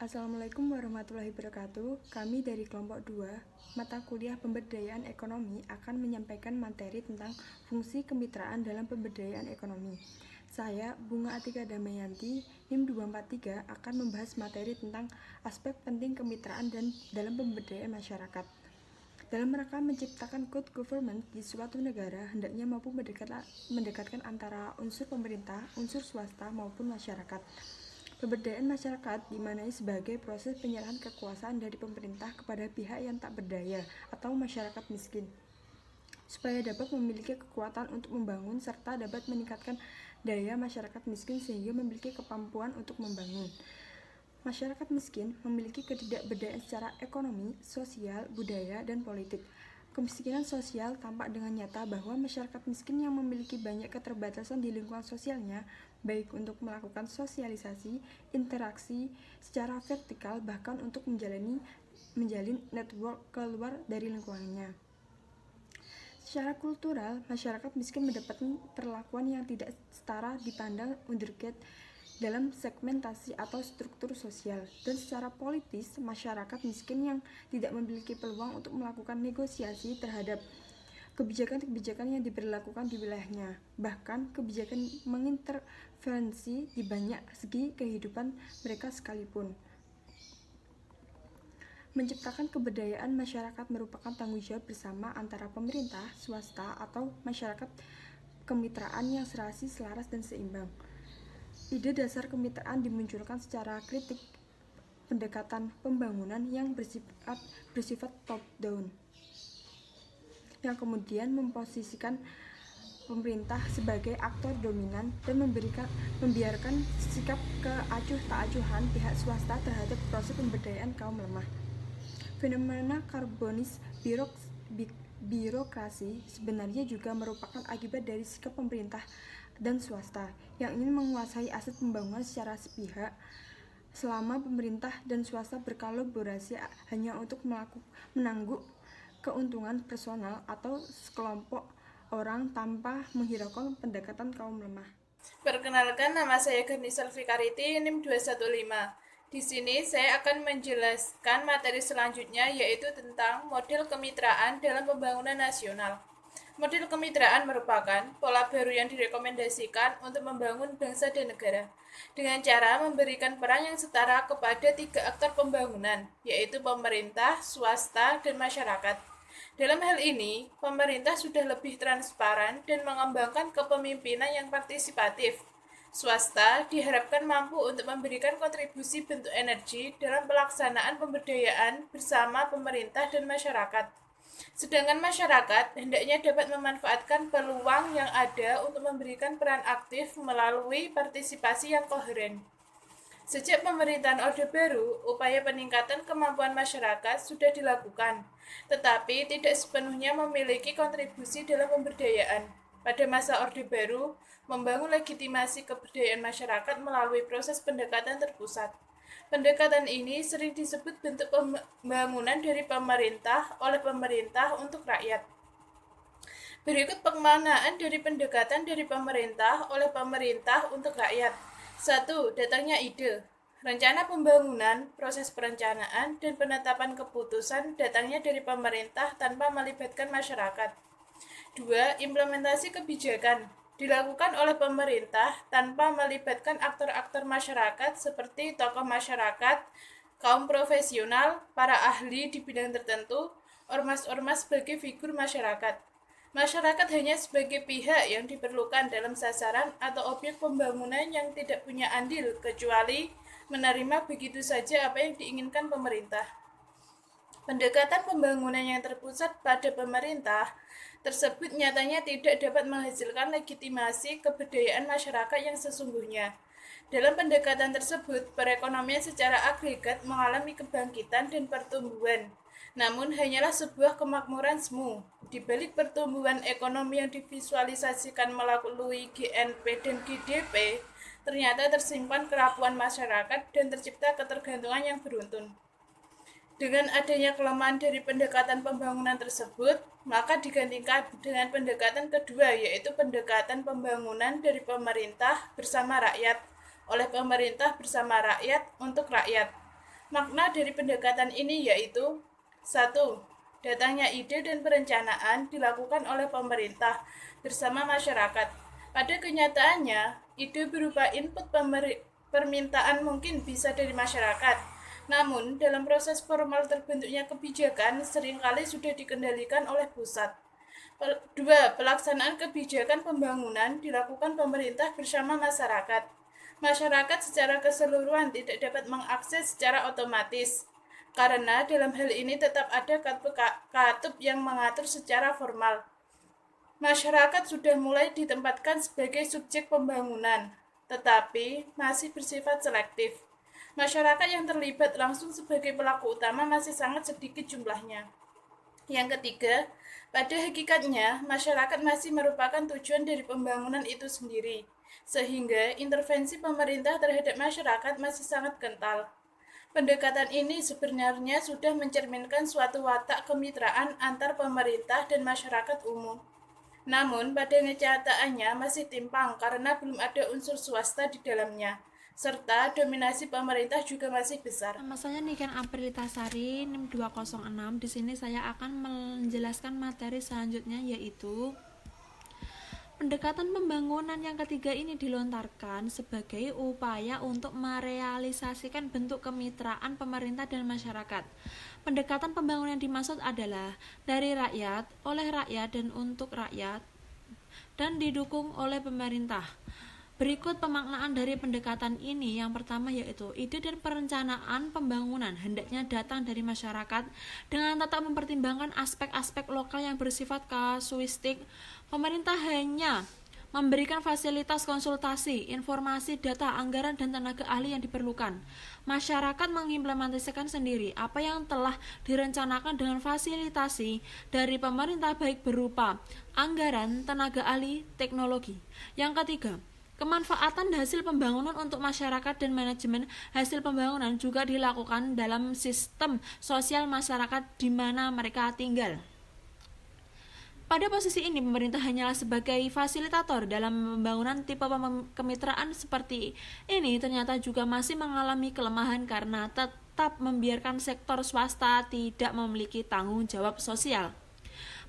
Assalamualaikum warahmatullahi wabarakatuh. Kami dari kelompok 2, mata kuliah Pemberdayaan Ekonomi akan menyampaikan materi tentang fungsi kemitraan dalam pemberdayaan ekonomi. Saya, Bunga Atika Damayanti, NIM 243 akan membahas materi tentang aspek penting kemitraan dan dalam pemberdayaan masyarakat. Dalam rangka menciptakan good government di suatu negara, hendaknya mampu mendekatkan antara unsur pemerintah, unsur swasta maupun masyarakat. Pemberdayaan masyarakat dimaknai sebagai proses penyerahan kekuasaan dari pemerintah kepada pihak yang tak berdaya atau masyarakat miskin, supaya dapat memiliki kekuatan untuk membangun serta dapat meningkatkan daya masyarakat miskin sehingga memiliki kemampuan untuk membangun. Masyarakat miskin memiliki ketidakberdayaan secara ekonomi, sosial, budaya, dan politik. Kemiskinan sosial tampak dengan nyata bahwa masyarakat miskin yang memiliki banyak keterbatasan di lingkungan sosialnya, baik untuk melakukan sosialisasi, interaksi secara vertikal, bahkan untuk menjalin network keluar dari lingkungannya. Secara kultural, masyarakat miskin mendapatkan perlakuan yang tidak setara dipandang undergate dalam segmentasi atau struktur sosial, dan secara politis, masyarakat miskin yang tidak memiliki peluang untuk melakukan negosiasi terhadap kebijakan-kebijakan yang diberlakukan di wilayahnya, bahkan kebijakan mengintervensi di banyak segi kehidupan mereka sekalipun. Menciptakan keberdayaan masyarakat merupakan tanggung jawab bersama antara pemerintah, swasta, atau masyarakat kemitraan yang serasi, selaras, dan seimbang. Ide dasar kemitraan dimunculkan secara kritik pendekatan pembangunan yang bersifat top-down, yang kemudian memposisikan pemerintah sebagai aktor dominan dan membiarkan sikap keacuh-tak-acuhan pihak swasta terhadap proses pemberdayaan kaum lemah. Fenomena karbonis birokrasi sebenarnya juga merupakan akibat dari sikap pemerintah dan swasta yang ingin menguasai aset pembangunan secara sepihak, selama pemerintah dan swasta berkolaborasi hanya untuk menangguk keuntungan personal atau sekelompok orang tanpa menghiraukan pendekatan kaum lemah. Perkenalkan, nama saya Gani Salfikariti, NIM 215. Di sini saya akan menjelaskan materi selanjutnya, yaitu tentang model kemitraan dalam pembangunan nasional. Model kemitraan merupakan pola baru yang direkomendasikan untuk membangun bangsa dan negara dengan cara memberikan peran yang setara kepada 3 aktor pembangunan, yaitu pemerintah, swasta, dan masyarakat. Dalam hal ini, pemerintah sudah lebih transparan dan mengembangkan kepemimpinan yang partisipatif. Swasta diharapkan mampu untuk memberikan kontribusi bentuk energi dalam pelaksanaan pemberdayaan bersama pemerintah dan masyarakat. Sedangkan masyarakat hendaknya dapat memanfaatkan peluang yang ada untuk memberikan peran aktif melalui partisipasi yang koheren. Sejak pemerintahan Orde Baru, upaya peningkatan kemampuan masyarakat sudah dilakukan, tetapi tidak sepenuhnya memiliki kontribusi dalam pemberdayaan. Pada masa Orde Baru, membangun legitimasi keberdayaan masyarakat melalui proses pendekatan terpusat. Pendekatan ini sering disebut bentuk pembangunan dari pemerintah oleh pemerintah untuk rakyat. Berikut penganaan dari pendekatan dari pemerintah oleh pemerintah untuk rakyat. 1. Datangnya ide. Rencana pembangunan, proses perencanaan, dan penetapan keputusan datangnya dari pemerintah tanpa melibatkan masyarakat. 2. Implementasi kebijakan. Dilakukan oleh pemerintah tanpa melibatkan aktor-aktor masyarakat seperti tokoh masyarakat, kaum profesional, para ahli di bidang tertentu, ormas-ormas sebagai figur masyarakat. Masyarakat hanya sebagai pihak yang diperlukan dalam sasaran atau objek pembangunan yang tidak punya andil kecuali menerima begitu saja apa yang diinginkan pemerintah. Pendekatan pembangunan yang terpusat pada pemerintah tersebut nyatanya tidak dapat menghasilkan legitimasi keberdayaan masyarakat yang sesungguhnya. Dalam pendekatan tersebut, perekonomian secara agregat mengalami kebangkitan dan pertumbuhan, namun hanyalah sebuah kemakmuran semu. Di balik pertumbuhan ekonomi yang divisualisasikan melalui GNP dan GDP, ternyata tersimpan kerapuan masyarakat dan tercipta ketergantungan yang beruntun. Dengan adanya kelemahan dari pendekatan pembangunan tersebut, maka digantikan dengan pendekatan kedua, yaitu pendekatan pembangunan dari pemerintah bersama rakyat, oleh pemerintah bersama rakyat untuk rakyat. Makna dari pendekatan ini yaitu 1. Datangnya ide dan perencanaan dilakukan oleh pemerintah bersama masyarakat. Pada kenyataannya, ide berupa input permintaan mungkin bisa dari masyarakat. Namun, dalam proses formal terbentuknya kebijakan seringkali sudah dikendalikan oleh pusat. 2. Pelaksanaan kebijakan pembangunan dilakukan pemerintah bersama masyarakat. Masyarakat secara keseluruhan tidak dapat mengakses secara otomatis, karena dalam hal ini tetap ada katup yang mengatur secara formal. Masyarakat sudah mulai ditempatkan sebagai subjek pembangunan, tetapi masih bersifat selektif. Masyarakat yang terlibat langsung sebagai pelaku utama masih sangat sedikit jumlahnya. Yang ketiga, pada hakikatnya, masyarakat masih merupakan tujuan dari pembangunan itu sendiri, sehingga intervensi pemerintah terhadap masyarakat masih sangat kental. Pendekatan ini sebenarnya sudah mencerminkan suatu watak kemitraan antar pemerintah dan masyarakat umum. Namun, pada kenyataannya masih timpang karena belum ada unsur swasta di dalamnya, serta dominasi pemerintah juga masih besar. Nama saya Niken Aprilitasari, NIM 206. Di sini saya akan menjelaskan materi selanjutnya, yaitu pendekatan pembangunan yang ketiga ini dilontarkan sebagai upaya untuk merealisasikan bentuk kemitraan pemerintah dan masyarakat. Pendekatan pembangunan yang dimaksud adalah dari rakyat, oleh rakyat, dan untuk rakyat, dan didukung oleh pemerintah. Berikut pemaknaan dari pendekatan ini. Yang pertama yaitu ide dan perencanaan pembangunan hendaknya datang dari masyarakat dengan tetap mempertimbangkan aspek-aspek lokal yang bersifat kasuistik. Pemerintah hanya memberikan fasilitas konsultasi, informasi, data, anggaran, dan tenaga ahli yang diperlukan. Masyarakat mengimplementasikan sendiri apa yang telah direncanakan dengan fasilitasi dari pemerintah baik berupa anggaran, tenaga ahli, teknologi. Yang ketiga, kemanfaatan hasil pembangunan untuk masyarakat dan manajemen hasil pembangunan juga dilakukan dalam sistem sosial masyarakat di mana mereka tinggal. Pada posisi ini, pemerintah hanyalah sebagai fasilitator dalam pembangunan. Tipe kemitraan seperti ini ternyata juga masih mengalami kelemahan karena tetap membiarkan sektor swasta tidak memiliki tanggung jawab sosial.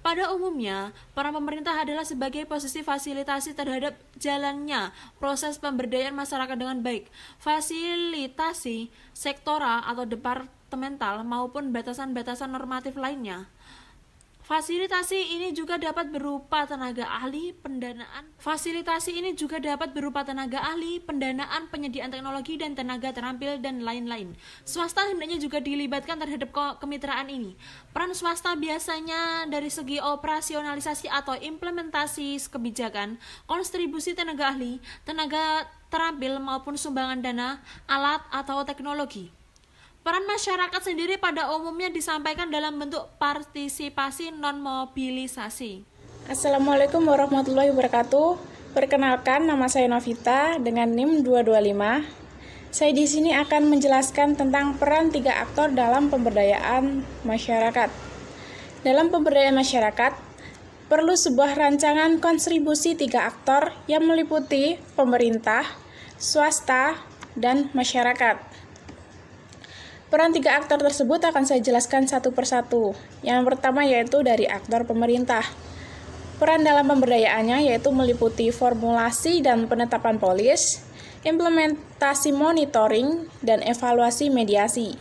Pada umumnya, peran pemerintah adalah sebagai posisi fasilitasi terhadap jalannya proses pemberdayaan masyarakat dengan baik. Fasilitasi sektoral atau departemental maupun batasan-batasan normatif lainnya. Fasilitasi ini juga dapat berupa tenaga ahli, pendanaan. Fasilitasi ini juga dapat berupa tenaga ahli, pendanaan, penyediaan teknologi, dan tenaga terampil, dan lain-lain. Swasta hendaknya juga dilibatkan terhadap kemitraan ini. Peran swasta biasanya dari segi operasionalisasi atau implementasi kebijakan, kontribusi tenaga ahli, tenaga terampil, maupun sumbangan dana, alat, atau teknologi. Peran masyarakat sendiri pada umumnya disampaikan dalam bentuk partisipasi non-mobilisasi. Assalamualaikum warahmatullahi wabarakatuh. Perkenalkan, nama saya Novita dengan NIM 225. Saya di sini akan menjelaskan tentang peran 3 aktor dalam pemberdayaan masyarakat. Dalam pemberdayaan masyarakat, perlu sebuah rancangan kontribusi 3 aktor yang meliputi pemerintah, swasta, dan masyarakat. Peran 3 aktor tersebut akan saya jelaskan satu persatu. Yang pertama yaitu dari aktor pemerintah. Peran dalam pemberdayaannya yaitu meliputi formulasi dan penetapan polis, implementasi monitoring, dan evaluasi mediasi.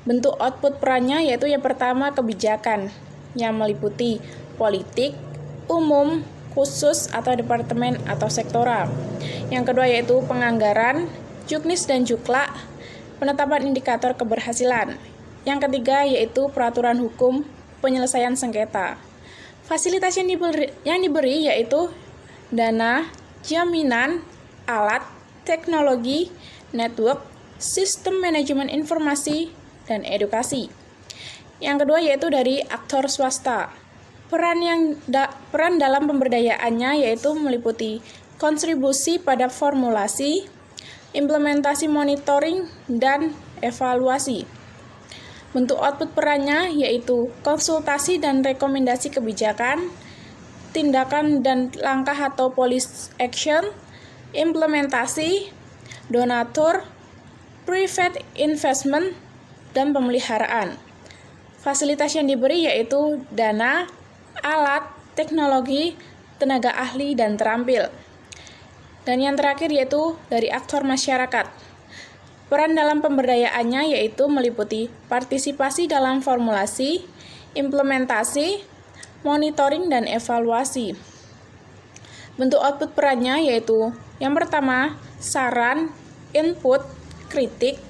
Bentuk output perannya yaitu yang pertama kebijakan, yang meliputi politik, umum, khusus atau departemen atau sektoral. Yang kedua yaitu penganggaran, juknis dan juklak, penetapan indikator keberhasilan. Yang ketiga yaitu peraturan hukum, penyelesaian sengketa. Fasilitas yang diberi yaitu dana, jaminan, alat, teknologi, network, sistem manajemen informasi, dan edukasi. Yang kedua yaitu dari aktor swasta. Peran dalam pemberdayaannya yaitu meliputi kontribusi pada formulasi, implementasi monitoring, dan evaluasi. Bentuk output perannya yaitu konsultasi dan rekomendasi kebijakan, tindakan dan langkah atau policy action, implementasi, donatur, private investment, dan pemeliharaan. Fasilitas yang diberi yaitu dana, alat, teknologi, tenaga ahli, dan terampil. Dan yang terakhir yaitu dari aktor masyarakat. Peran dalam pemberdayaannya yaitu meliputi partisipasi dalam formulasi, implementasi, monitoring, dan evaluasi. Bentuk output perannya yaitu yang pertama, saran, input, kritik,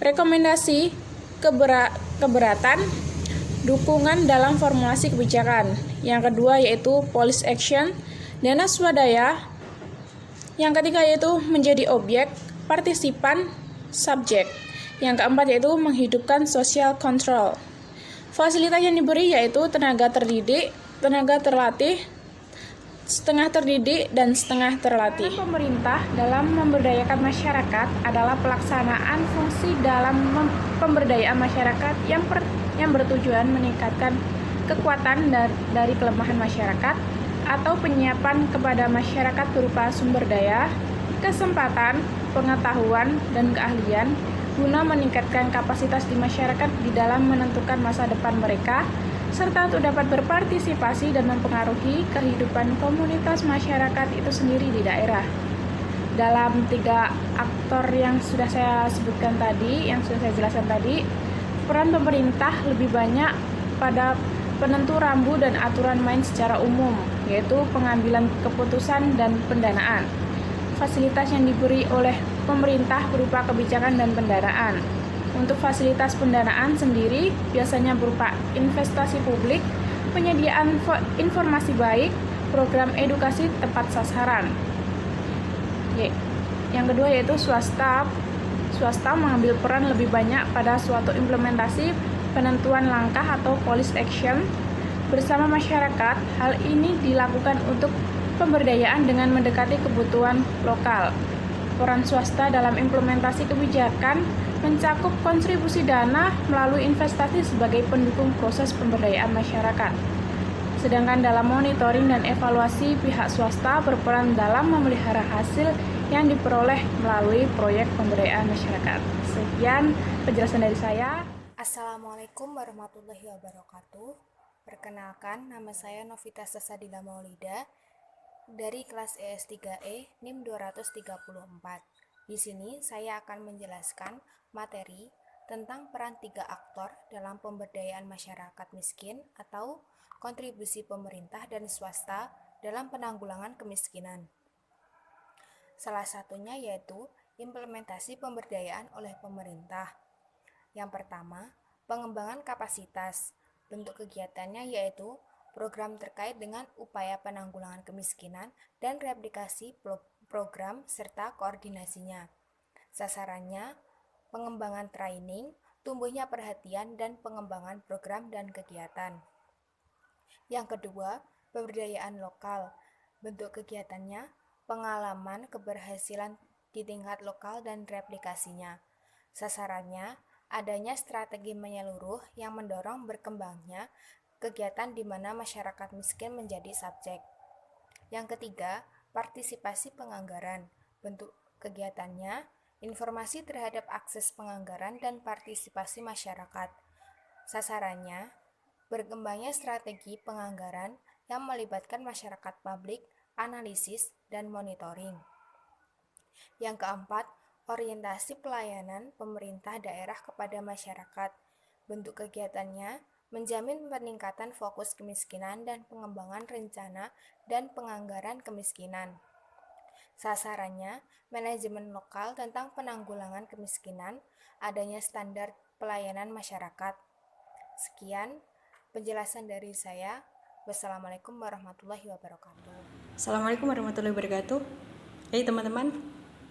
rekomendasi, keberatan, dukungan dalam formulasi kebijakan. Yang kedua yaitu policy action, dana swadaya. Yang ketiga yaitu menjadi objek, partisipan, subjek. Yang keempat yaitu menghidupkan social control. Fasilitas yang diberi yaitu tenaga terdidik, tenaga terlatih, setengah terdidik, dan setengah terlatih. Pemerintah dalam memberdayakan masyarakat adalah pelaksanaan fungsi dalam pemberdayaan masyarakat yang bertujuan meningkatkan kekuatan dari kelemahan masyarakat atau penyiapan kepada masyarakat berupa sumber daya, kesempatan, pengetahuan, dan keahlian guna meningkatkan kapasitas di masyarakat di dalam menentukan masa depan mereka, serta untuk dapat berpartisipasi dan mempengaruhi kehidupan komunitas masyarakat itu sendiri di daerah. Dalam 3 aktor yang sudah saya sebutkan tadi, yang sudah saya jelaskan tadi, peran pemerintah lebih banyak pada penentu rambu dan aturan main secara umum, yaitu pengambilan keputusan dan pendanaan. Fasilitas yang diberi oleh pemerintah berupa kebijakan dan pendanaan. Untuk fasilitas pendanaan sendiri biasanya berupa investasi publik, penyediaan informasi baik, program edukasi tepat sasaran. Yang kedua yaitu swasta. Swasta mengambil peran lebih banyak pada suatu implementasi penentuan langkah atau policy action bersama masyarakat. Hal ini dilakukan untuk pemberdayaan dengan mendekati kebutuhan lokal. Peran swasta dalam implementasi kebijakan mencakup kontribusi dana melalui investasi sebagai pendukung proses pemberdayaan masyarakat. Sedangkan dalam monitoring dan evaluasi, pihak swasta berperan dalam memelihara hasil yang diperoleh melalui proyek pemberdayaan masyarakat. Sekian penjelasan dari saya. Assalamualaikum warahmatullahi wabarakatuh. Perkenalkan, nama saya Novita Sasadila Maulida dari kelas ES3E NIM 234. Di sini saya akan menjelaskan materi tentang peran 3 aktor dalam pemberdayaan masyarakat miskin atau kontribusi pemerintah dan swasta dalam penanggulangan kemiskinan. Salah satunya yaitu implementasi pemberdayaan oleh pemerintah. Yang pertama, pengembangan kapasitas. Bentuk kegiatannya yaitu program terkait dengan upaya penanggulangan kemiskinan dan replikasi program serta koordinasinya. Sasarannya, pengembangan training, tumbuhnya perhatian dan pengembangan program dan kegiatan. Yang kedua, pemberdayaan lokal. Bentuk kegiatannya, pengalaman keberhasilan di tingkat lokal dan replikasinya. Sasarannya, adanya strategi menyeluruh yang mendorong berkembangnya kegiatan di mana masyarakat miskin menjadi subjek. Yang ketiga, partisipasi penganggaran. Bentuk kegiatannya, informasi terhadap akses penganggaran dan partisipasi masyarakat. Sasarannya, berkembangnya strategi penganggaran yang melibatkan masyarakat publik, analisis, dan monitoring. Yang keempat, orientasi pelayanan pemerintah daerah kepada masyarakat. Bentuk kegiatannya, menjamin peningkatan fokus kemiskinan dan pengembangan rencana dan penganggaran kemiskinan. Sasarannya, manajemen lokal tentang penanggulangan kemiskinan, adanya standar pelayanan masyarakat. Sekian penjelasan dari saya. Wassalamualaikum warahmatullahi wabarakatuh. Assalamualaikum warahmatullahi wabarakatuh. Hai teman-teman,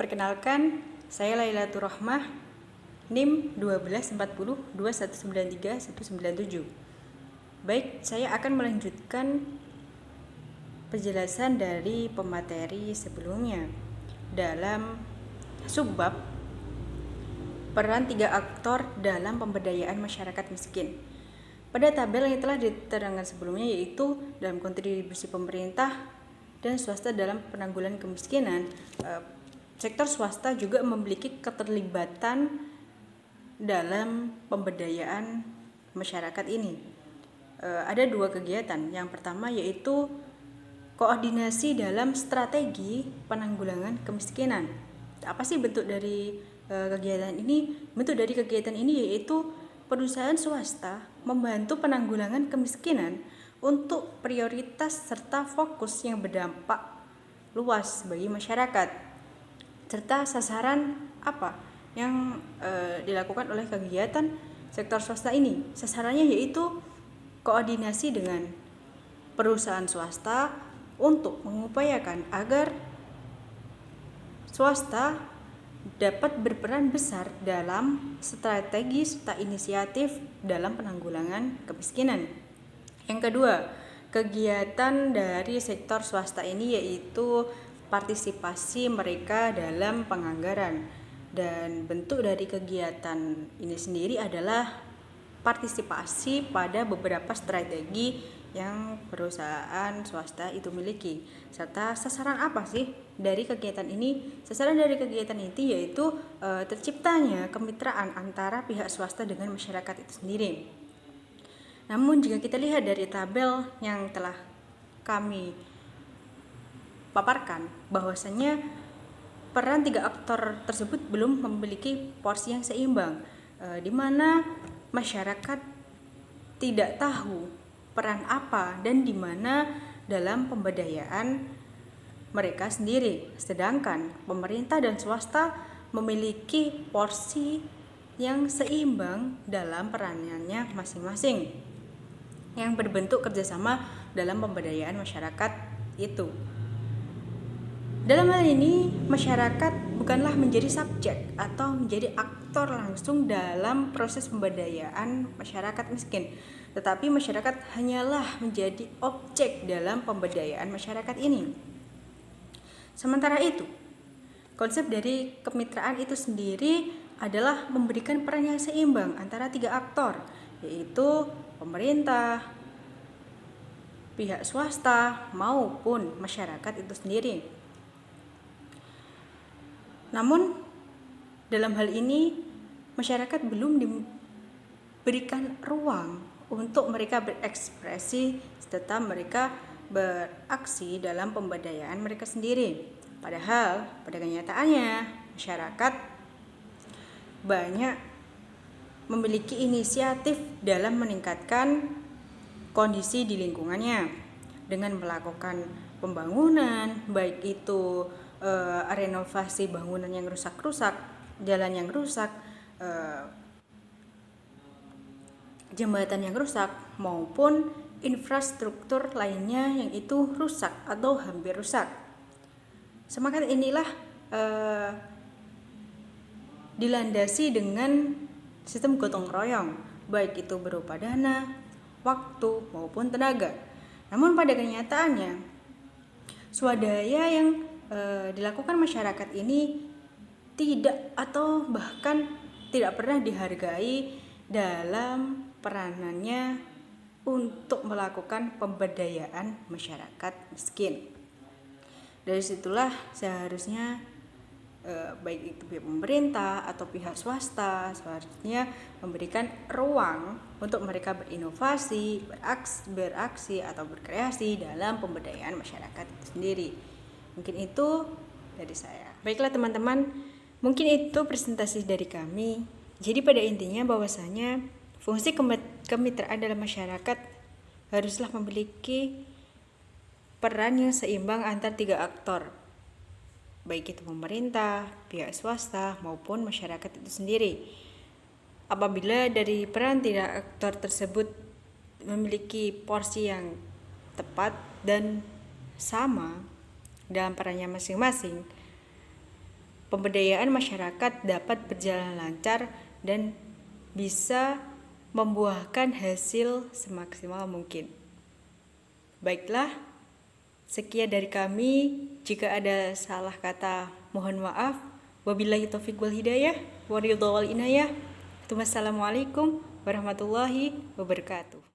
perkenalkan saya Lailatul Rahmah, NIM 124021931197. Baik, saya akan melanjutkan penjelasan dari pemateri sebelumnya dalam subbab peran 3 aktor dalam pemberdayaan masyarakat miskin. Pada tabel yang telah diterangkan sebelumnya, yaitu dalam kontribusi pemerintah dan swasta dalam penanggulangan kemiskinan, sektor swasta juga memiliki keterlibatan dalam pemberdayaan masyarakat ini. Ada 2 kegiatan. Yang pertama yaitu koordinasi dalam strategi penanggulangan kemiskinan. Apa sih bentuk dari kegiatan ini? Bentuk dari kegiatan ini yaitu perusahaan swasta membantu penanggulangan kemiskinan untuk prioritas serta fokus yang berdampak luas bagi masyarakat. Serta sasaran apa yang dilakukan oleh kegiatan sektor swasta ini? Sasarannya yaitu koordinasi dengan perusahaan swasta untuk mengupayakan agar swasta dapat berperan besar dalam strategi serta inisiatif dalam penanggulangan kemiskinan. Yang kedua, kegiatan dari sektor swasta ini yaitu partisipasi mereka dalam penganggaran, dan bentuk dari kegiatan ini sendiri adalah partisipasi pada beberapa strategi yang perusahaan swasta itu miliki. Serta sasaran apa sih dari kegiatan ini? Sasaran dari kegiatan ini yaitu terciptanya kemitraan antara pihak swasta dengan masyarakat itu sendiri. Namun jika kita lihat dari tabel yang telah kami paparkan, bahwasanya peran 3 aktor tersebut belum memiliki porsi yang seimbang, di mana masyarakat tidak tahu peran apa dan di mana dalam pemberdayaan mereka sendiri, sedangkan pemerintah dan swasta memiliki porsi yang seimbang dalam peranannya masing-masing yang berbentuk kerjasama dalam pemberdayaan masyarakat itu. Dalam hal ini, masyarakat bukanlah menjadi subjek atau menjadi aktor langsung dalam proses pemberdayaan masyarakat miskin, tetapi masyarakat hanyalah menjadi objek dalam pemberdayaan masyarakat ini. Sementara itu, konsep dari kemitraan itu sendiri adalah memberikan peran yang seimbang antara 3 aktor, yaitu pemerintah, pihak swasta, maupun masyarakat itu sendiri. Namun dalam hal ini masyarakat belum diberikan ruang untuk mereka berekspresi serta mereka beraksi dalam pemberdayaan mereka sendiri. Padahal pada kenyataannya masyarakat banyak memiliki inisiatif dalam meningkatkan kondisi di lingkungannya dengan melakukan pembangunan, baik itu renovasi bangunan yang rusak-rusak, jalan yang rusak, jembatan yang rusak, maupun infrastruktur lainnya yang itu rusak atau hampir rusak. Semangat inilah dilandasi dengan sistem gotong royong, baik itu berupa dana, waktu, maupun tenaga. Namun pada kenyataannya, swadaya yang dilakukan masyarakat ini tidak atau bahkan tidak pernah dihargai dalam peranannya untuk melakukan pemberdayaan masyarakat miskin. Dari situlah seharusnya baik itu pihak pemerintah atau pihak swasta seharusnya memberikan ruang untuk mereka berinovasi, beraksi atau berkreasi dalam pemberdayaan masyarakat itu sendiri. Mungkin itu dari saya. Baiklah teman-teman, mungkin itu presentasi dari kami. Jadi pada intinya bahwasanya fungsi kemitraan dalam masyarakat haruslah memiliki peran yang seimbang antar 3 aktor, baik itu pemerintah, pihak swasta, maupun masyarakat itu sendiri. Apabila dari peran 3 aktor tersebut memiliki porsi yang tepat dan sama dalam perannya masing-masing, pemberdayaan masyarakat dapat berjalan lancar dan bisa membuahkan hasil semaksimal mungkin. Baiklah, sekian dari kami. Jika ada salah kata, mohon maaf. Wabillahi taufiq wal hidayah, wa ridha wal inayah. Wassalamualaikum warahmatullahi wabarakatuh.